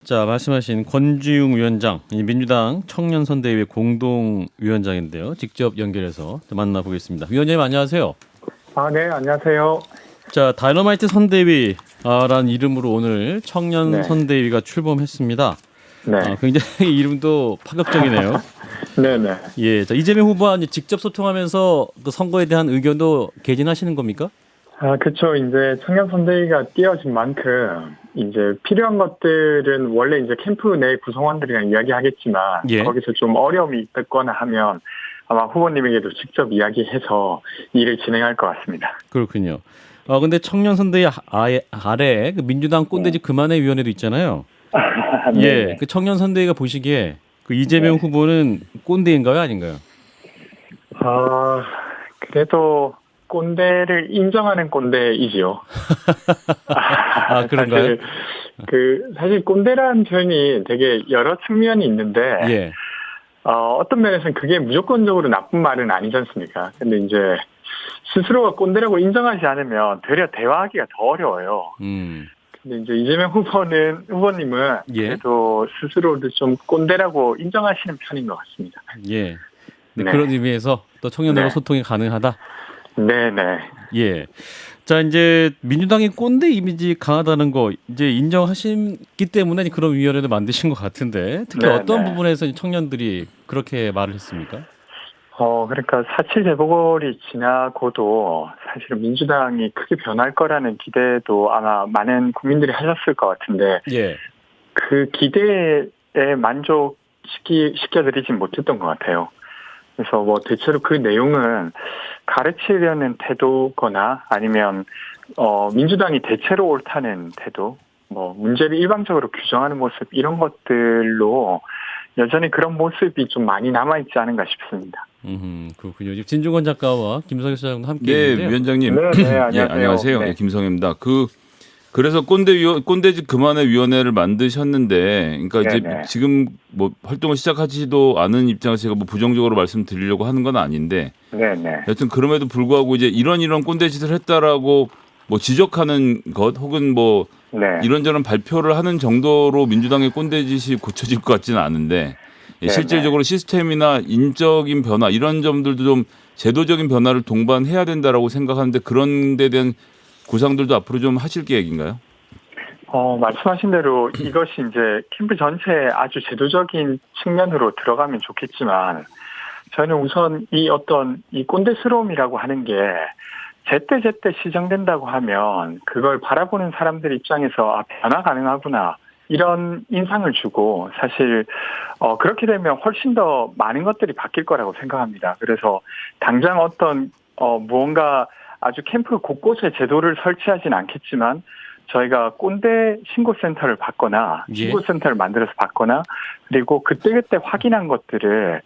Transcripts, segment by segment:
자, 말씀하신 권지웅 위원장, 이 민주당 청년선대위 공동위원장인데요. 직접 연결해서 만나보겠습니다. 위원장님 안녕하세요. 네, 안녕하세요. 자, 다이너마이트 선대위라는 이름으로 오늘 청년선대위가 출범했습니다. 네. 굉장히 이름도 파격적이네요. 네네. 예, 자, 이재명 후보와 이제 직접 소통하면서 그 선거에 대한 의견도 개진하시는 겁니까? 그쵸. 이제 청년선대위가 띄어진 만큼, 이제 필요한 것들은 원래 이제 캠프 내 구성원들이랑 이야기하겠지만, 예. 거기서 좀 어려움이 있거나 하면 아마 후보님에게도 직접 이야기해서 일을 진행할 것 같습니다. 그렇군요. 근데 청년선대위 아래 그 민주당 꼰대집 그만해 위원회도 있잖아요. 예, 그 청년선대위가 보시기에 그 이재명 후보는 꼰대인가요, 아닌가요? 그래도 꼰대를 인정하는 꼰대이지요. 그런가요? 사실 꼰대라는 표현이 되게 여러 측면이 있는데, 예. 어떤 면에서는 그게 무조건적으로 나쁜 말은 아니지 않습니까? 근데 이제 스스로가 꼰대라고 인정하지 않으면 되려 대화하기가 더 어려워요. 근데 이제 이재명 후보님은 예. 그래도 스스로를 좀 꼰대라고 인정하시는 편인 것 같습니다. 예. 네. 네. 그런 의미에서 또 청년들과 네. 소통이 가능하다. 네네. 예. 자, 이제 민주당의 꼰대 이미지 강하다는 거 이제 인정하시기 때문에 그런 위원회를 만드신 것 같은데 특히 네, 어떤 네. 부분에서 청년들이 그렇게 말을 했습니까? 그러니까 4.7 재보궐이 지나고도 사실은 민주당이 크게 변할 거라는 기대도 아마 많은 국민들이 하셨을 것 같은데, 예. 그 기대에 만족시켜드리진 못했던 것 같아요. 그래서 뭐 대체로 그 내용은 가르치려는 태도거나 아니면 민주당이 대체로 옳다는 태도, 뭐 문제를 일방적으로 규정하는 모습 이런 것들로 여전히 그런 모습이 좀 많이 남아있지 않은가 싶습니다. 그렇군요. 지금 진중권 작가와 김성현 소장도 함께 네, 있는데요. 위원장님. 네, 안녕하세요. 예, 안녕하세요. 네. 예, 김성현입니다. 그래서 꼰대집 그만의 위원회를 만드셨는데, 그러니까 이제 네네. 지금 뭐 활동을 시작하지도 않은 입장에서 제가 뭐 부정적으로 말씀드리려고 하는 건 아닌데, 네네. 여튼 그럼에도 불구하고 이제 이런 꼰대짓을 했다라고 뭐 지적하는 것 혹은 뭐 네. 이런저런 발표를 하는 정도로 민주당의 꼰대짓이 고쳐질 것 같지는 않은데, 예, 네네. 실질적으로 시스템이나 인적인 변화 이런 점들도 좀 제도적인 변화를 동반해야 된다라고 생각하는데 그런 데 대한 구상들도 앞으로 좀 하실 계획인가요? 말씀하신 대로 이것이 이제 캠프 전체에 아주 제도적인 측면으로 들어가면 좋겠지만, 저는 우선 이 꼰대스러움이라고 하는 게 제때제때 시정된다고 하면 그걸 바라보는 사람들 입장에서 변화 가능하구나 이런 인상을 주고, 사실 그렇게 되면 훨씬 더 많은 것들이 바뀔 거라고 생각합니다. 그래서 당장 무언가 아주 캠프 곳곳에 제도를 설치하진 않겠지만 저희가 꼰대 신고센터를 받거나 예. 신고센터를 만들어서 받거나, 그리고 그때그때 확인한 것들을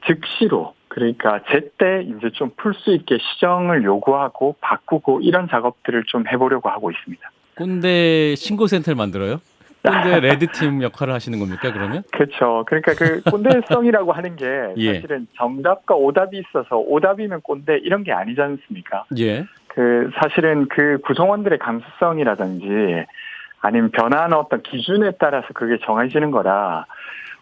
즉시로, 그러니까 제때 이제 좀 풀 수 있게 시정을 요구하고 바꾸고 이런 작업들을 좀 해보려고 하고 있습니다. 꼰대 신고센터를 만들어요? 꼰대 레드팀 역할을 하시는 겁니까, 그러면? 그렇죠. 그러니까 그 꼰대성이라고 하는 게 예. 사실은 정답과 오답이 있어서 오답이면 꼰대 이런 게 아니지 않습니까? 예. 사실은 그 구성원들의 감수성이라든지 아니면 변화하는 어떤 기준에 따라서 그게 정해지는 거라,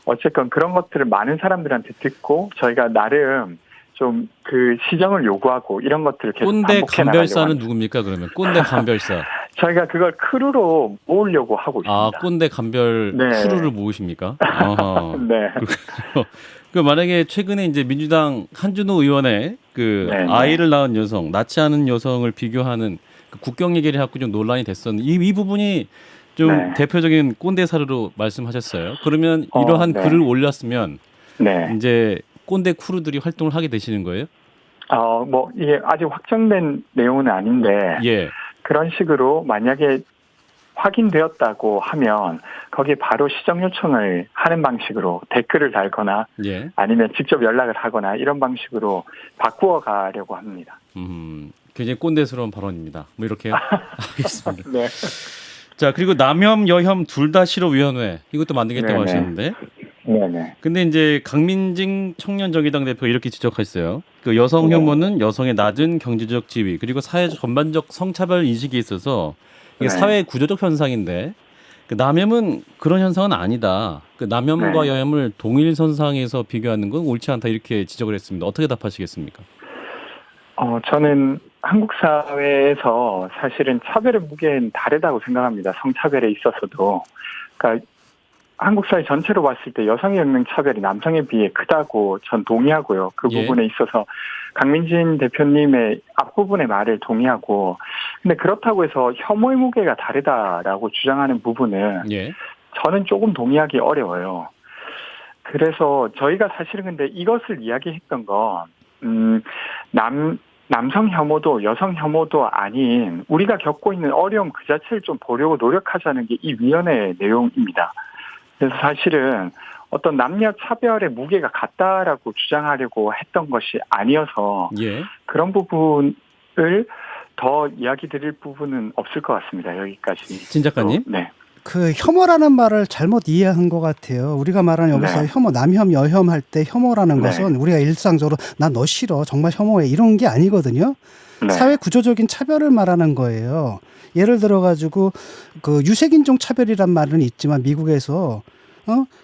어쨌건 그런 것들을 많은 사람들한테 듣고 저희가 나름 좀 그 시정을 요구하고 이런 것들을 계속 꼰대 반복해 나가려고 감별사는 합니다. 누굽니까, 그러면? 꼰대 감별사. 저희가 그걸 크루로 모으려고 하고 있습니다. 꼰대 감별 네. 크루를 모으십니까? 아하. 네. 그 만약에 최근에 이제 민주당 한준호 의원의 네. 아이를 낳은 여성, 낳지 않은 여성을 비교하는 그 국경 얘기를 갖고 좀 논란이 됐었는데 이 부분이 좀 네. 대표적인 꼰대 사례로 말씀하셨어요. 그러면 이러한 네. 글을 올렸으면 네. 이제 꼰대 크루들이 활동을 하게 되시는 거예요? 이게 아직 확정된 내용은 아닌데, 예. 그런 식으로 만약에 확인되었다고 하면 거기에 바로 시정 요청을 하는 방식으로 댓글을 달거나 예. 아니면 직접 연락을 하거나 이런 방식으로 바꾸어 가려고 합니다. 굉장히 꼰대스러운 발언입니다. 뭐 이렇게 하겠습니다. 네. 자, 그리고 남혐, 여혐 둘 다 싫어 위원회 이것도 만들겠다고 네네. 하시는데, 네네. 근데 이제 강민징 청년정의당 대표 이렇게 지적했어요. 그 여성 혐오는 여성의 낮은 경제적 지위 그리고 사회 전반적 성차별 인식이 있어서 이게 네. 사회 구조적 현상인데 그 남염은 그런 현상은 아니다. 그 남염과 네. 여염을 동일선상에서 비교하는 건 옳지 않다 이렇게 지적을 했습니다. 어떻게 답하시겠습니까? 저는 한국 사회에서 사실은 차별의 무게는 다르다고 생각합니다. 성차별에 있어서도. 그러니까 한국 사회 전체로 봤을 때 여성의 겪는 차별이 남성에 비해 크다고 전 동의하고요. 그 예. 부분에 있어서 강민진 대표님의 앞부분의 말을 동의하고, 근데 그렇다고 해서 혐오의 무게가 다르다라고 주장하는 부분은 예. 저는 조금 동의하기 어려워요. 그래서 저희가 사실은 근데 이것을 이야기했던 건, 남성 혐오도 여성 혐오도 아닌 우리가 겪고 있는 어려움 그 자체를 좀 보려고 노력하자는 게 이 위원회의 내용입니다. 그래서 사실은 어떤 남녀 차별의 무게가 같다라고 주장하려고 했던 것이 아니어서 예. 그런 부분을 더 이야기 드릴 부분은 없을 것 같습니다. 여기까지. 진 작가님. 네. 그 혐오라는 말을 잘못 이해한 것 같아요. 우리가 말하는 여기서 네. 혐오, 남혐, 여혐 할 때 혐오라는 네. 것은 우리가 일상적으로 나 너 싫어, 정말 혐오해 이런 게 아니거든요. 네. 사회 구조적인 차별을 말하는 거예요. 예를 들어 가지고 그 유색인종 차별이란 말은 있지만 미국에서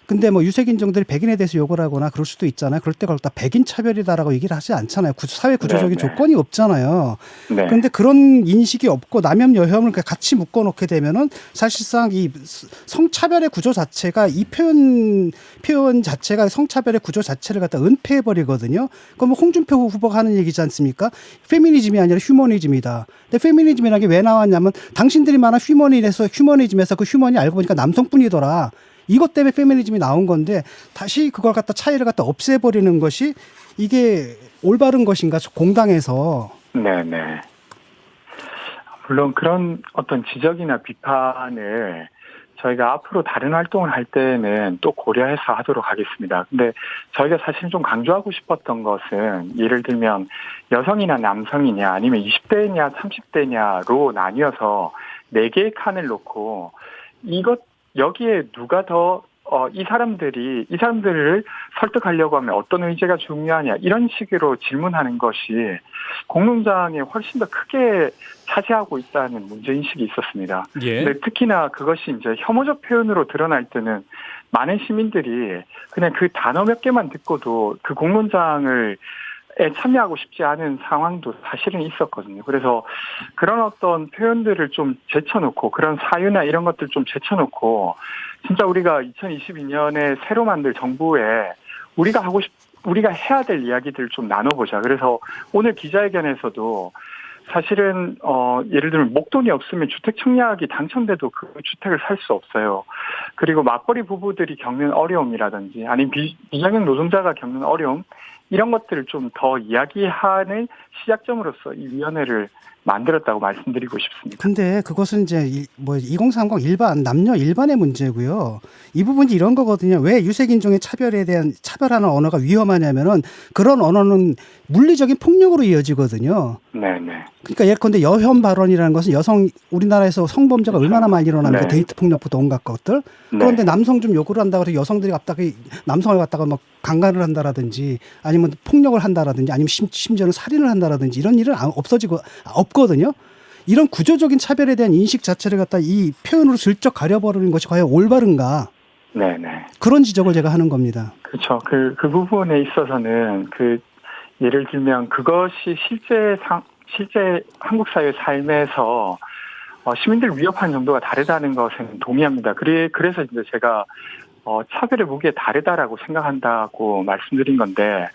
근데 뭐 유색인종들이 백인에 대해서 욕을 하거나 그럴 수도 있잖아요. 그럴 때 그걸 다 백인 차별이다라고 얘기를 하지 않잖아요. 사회 구조적인 네, 네. 조건이 없잖아요. 네. 그런데 그런 인식이 없고 남혐 여혐을 같이 묶어놓게 되면은 사실상 이 성차별의 구조 자체가 이 표현 자체가 성차별의 구조 자체를 갖다 은폐해 버리거든요. 그럼 뭐 홍준표 후보가 하는 얘기지 않습니까? 페미니즘이 아니라 휴머니즘이다. 근데 페미니즘이라는 게 왜 나왔냐면 당신들이 말한 휴머니즘에서 그 휴머니 알고 보니까 남성뿐이더라. 이것 때문에 페미니즘이 나온 건데 다시 그걸 갖다 차이를 갖다 없애버리는 것이 이게 올바른 것인가 공당에서. 네네. 물론 그런 어떤 지적이나 비판을 저희가 앞으로 다른 활동을 할 때는 또 고려해서 하도록 하겠습니다. 근데 저희가 사실 좀 강조하고 싶었던 것은 예를 들면 여성이나 남성이냐 아니면 20대냐 30대냐로 나뉘어서 4개의 칸을 놓고 여기에 누가 더 이 사람들을 설득하려고 하면 어떤 의제가 중요하냐 이런 식으로 질문하는 것이 공론장에 훨씬 더 크게 차지하고 있다는 문제인식이 있었습니다. 예. 근데 특히나 그것이 이제 혐오적 표현으로 드러날 때는 많은 시민들이 그냥 그 단어 몇 개만 듣고도 그 공론장을 참여하고 싶지 않은 상황도 사실은 있었거든요. 그래서 그런 어떤 표현들을 좀 제쳐놓고 그런 사유나 이런 것들 좀 제쳐놓고 진짜 우리가 2022년에 새로 만들 정부에 우리가 해야 될 이야기들을 좀 나눠보자. 그래서 오늘 기자회견에서도 사실은 예를 들면 목돈이 없으면 주택 청약이 당첨돼도 그 주택을 살 수 없어요. 그리고 맞벌이 부부들이 겪는 어려움이라든지 아니면 비정형 노동자가 겪는 어려움 이런 것들을 좀 더 이야기하는 시작점으로서 이 위원회를 만들었다고 말씀드리고 싶습니다. 근데 그것은 이제 2030 남녀 일반의 문제고요. 이 부분이 이런 거거든요. 왜 유색인종의 차별에 대한 차별하는 언어가 위험하냐면은 그런 언어는 물리적인 폭력으로 이어지거든요. 네네. 그러니까 예컨대 여혐 발언이라는 것은 우리나라에서 성범죄가 그렇죠. 얼마나 많이 일어납니까? 네. 데이트 폭력부터 온갖 것들. 그런데 네. 남성 좀 욕을 한다고 해서 여성들이 갑자기 남성을 갖다가 막 강간을 한다라든지 아니면 폭력을 한다라든지 아니면 심지어는 살인을 한다라든지 이런 일은 없거든요. 이런 구조적인 차별에 대한 인식 자체를 갖다 이 표현으로 슬쩍 가려버리는 것이 과연 올바른가? 네네. 그런 지적을 제가 하는 겁니다. 그렇죠. 그 부분에 있어서는 예를 들면 그것이 실제 한국 사회 삶에서 시민들 위협하는 정도가 다르다는 것은 동의합니다. 그래서 이제 제가 차별의 무게가 다르다라고 생각한다고 말씀드린 건데,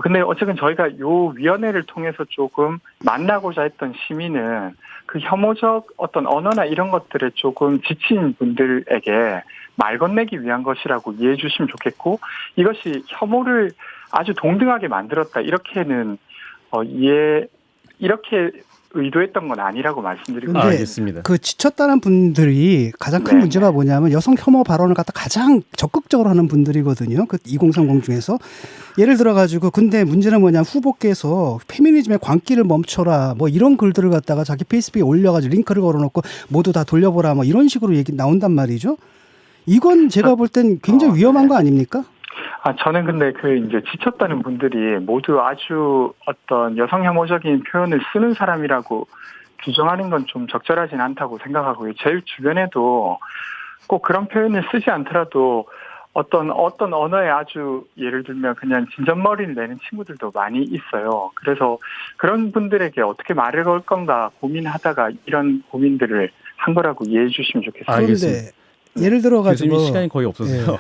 근데 어쨌든 저희가 요 위원회를 통해서 조금 만나고자 했던 시민은 그 혐오적 어떤 언어나 이런 것들에 조금 지친 분들에게 말 건네기 위한 것이라고 이해해 주시면 좋겠고, 이것이 혐오를 아주 동등하게 만들었다 이렇게는 이렇게 의도했던 건 아니라고 말씀드리고 알겠습니다. 그 지쳤다는 분들이 가장 큰 네, 문제가 뭐냐면 여성 혐오 발언을 갖다 가장 적극적으로 하는 분들이거든요. 그 2030 중에서 예를 들어 가지고 근데 문제는 뭐냐면 후보께서 페미니즘의 광기를 멈춰라 뭐 이런 글들을 갖다가 자기 페이스북에 올려가지고 링크를 걸어놓고 모두 다 돌려보라 뭐 이런 식으로 얘기 나온단 말이죠. 이건 제가 볼 땐 굉장히 위험한 거 아닙니까? 저는 근데 이제 지쳤다는 분들이 모두 아주 어떤 여성 혐오적인 표현을 쓰는 사람이라고 규정하는 건 좀 적절하진 않다고 생각하고요. 제 주변에도 꼭 그런 표현을 쓰지 않더라도 어떤 언어에 아주 예를 들면 그냥 진전머리를 내는 친구들도 많이 있어요. 그래서 그런 분들에게 어떻게 말을 걸 건가 고민하다가 이런 고민들을 한 거라고 이해해 주시면 좋겠습니다. 알겠습니다. 그런데 예를 들어 가지고 교수님 시간이 거의 없어서요.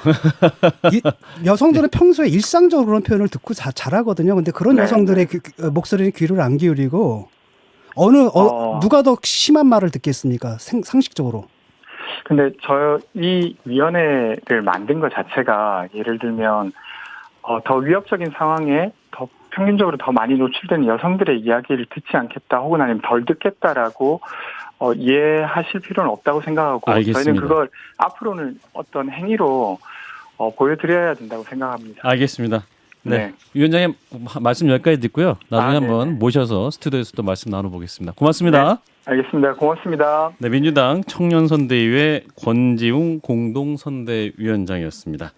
여성들은 평소에 일상적으로 그런 표현을 듣고 잘하거든요. 근데 그런 네. 여성들의 목소리는 귀를 안 기울이고 누가 더 심한 말을 듣겠습니까? 상식적으로. 근데 이 위원회를 만든 것 자체가 예를 들면 더 위협적인 상황에 더 평균적으로 더 많이 노출되는 여성들의 이야기를 듣지 않겠다 혹은 아니면 덜 듣겠다라고 이해하실 필요는 없다고 생각하고 알겠습니다. 저희는 그걸 앞으로는 어떤 행위로 보여드려야 된다고 생각합니다. 알겠습니다. 네. 네. 위원장님 말씀 여기까지 듣고요. 나중에 한번 네네. 모셔서 스튜디오에서 또 말씀 나눠보겠습니다. 고맙습니다. 알겠습니다. 고맙습니다. 네, 민주당 청년선대위의 권지웅 공동선대위원장이었습니다.